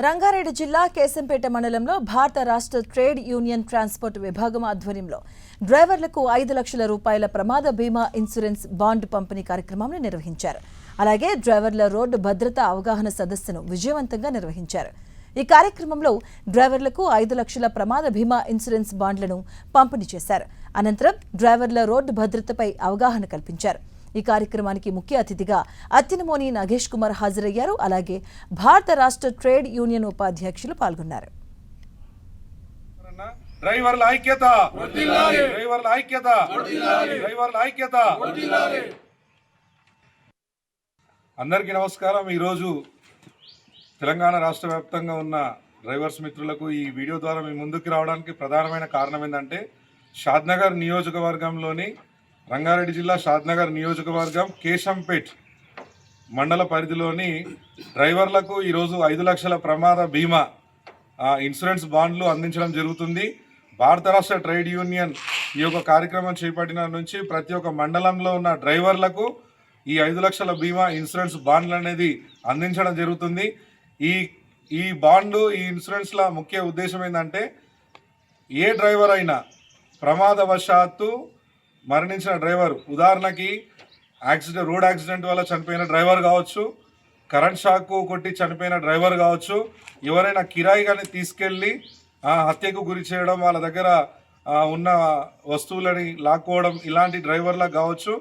రంగారెడ్డి జిల్లా కేశంపేట మండలంలో భారత రాష్ట్ర ట్రేడ్ యూనియన్ ట్రాన్స్పోర్ట్ విభాగం ఆధ్వర్యంలో డ్రైవర్లకు 5 లక్షల రూపాయల ప్రమాద బీమా ఇన్సూరెన్స్ బాండ్ పంపిణీ కార్యక్రమాన్ని నిర్వహించారు. అలాగే డ్రైవర్ల రోడ్డు భద్రతా అవగాహన సదస్సును విజయవంతంగా నిర్వహించారు. ఈ కార్యక్రమంలో డ్రైవర్లకు 5 లక్షల ప్రమాద బీమా ఇన్సూరెన్స్ బాండ్లను పంపిణీ చేశారు. అనంతరం డ్రైవర్ల రోడ్డు భద్రతపై అవగాహన కల్పించారు. ఈ కార్యక్రమానికి ముఖ్య అతిథిగా అత్తినమోని నాగేష్ కుమార్ హాజరయ్యారు. అలాగే భారత రాష్ట్ర ట్రేడ్ యూనియన్ ఉపాధ్యక్షులు పాల్గొన్నారు. డ్రైవర్ల ఐక్యత, డ్రైవర్ల ఐక్యత, డ్రైవర్ల ఐక్యత. అందరికీ నమస్కారం. ఈరోజు తెలంగాణ రాష్ట్ర వ్యాప్తంగా ఉన్న డ్రైవర్స్ మిత్రులకు ఈ వీడియో ద్వారా మీ ముందుకు రావడానికి ప్రధానమైన కారణం ఏంటంటే షాద్నగర్ నియోజకవర్గంలోని రంగారెడ్డి జిల్లా షాద్నగర్ నియోజకవర్గం కేశంపేట్ మండల పరిధిలోని డ్రైవర్లకు ఈరోజు 5 లక్షల ప్రమాద బీమా ఇన్సూరెన్స్ బాండ్లు అందించడం జరుగుతుంది. భారత రాష్ట్ర ట్రేడ్ యూనియన్ ఈ యొక్క కార్యక్రమం చేపట్టిన నుంచి ప్రతి ఒక్క మండలంలో ఉన్న డ్రైవర్లకు ఈ 5 లక్షల బీమా ఇన్సూరెన్స్ బాండ్లు అనేది అందించడం జరుగుతుంది. ఈ బాండ్లు ఈ ఇన్సూరెన్స్ల ముఖ్య ఉద్దేశం ఏంటంటే ఏ డ్రైవర్ అయినా ప్రమాదవశాత్తు మరణించిన డ్రైవర్, ఉదాహరణకి రోడ్ యాక్సిడెంట్ వల్ల చనిపోయిన డ్రైవర్ కావచ్చు, కరెంట్ షాక్ కొట్టి చనిపోయిన డ్రైవర్ కావచ్చు, ఎవరైనా కిరాయి కానీ తీసుకెళ్ళి హత్యకు గురి చేయడం, వాళ్ళ దగ్గర ఉన్న వస్తువులని లాక్కోవడం, ఇలాంటి డ్రైవర్లకు కావచ్చు.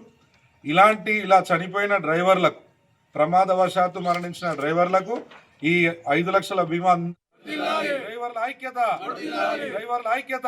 ఇలా చనిపోయిన డ్రైవర్లకు, ప్రమాదవశాత్తు మరణించిన డ్రైవర్లకు ఈ 5 లక్షల బీమా. డ్రైవర్ల ఐక్యత, డ్రైవర్ల ఐక్యత.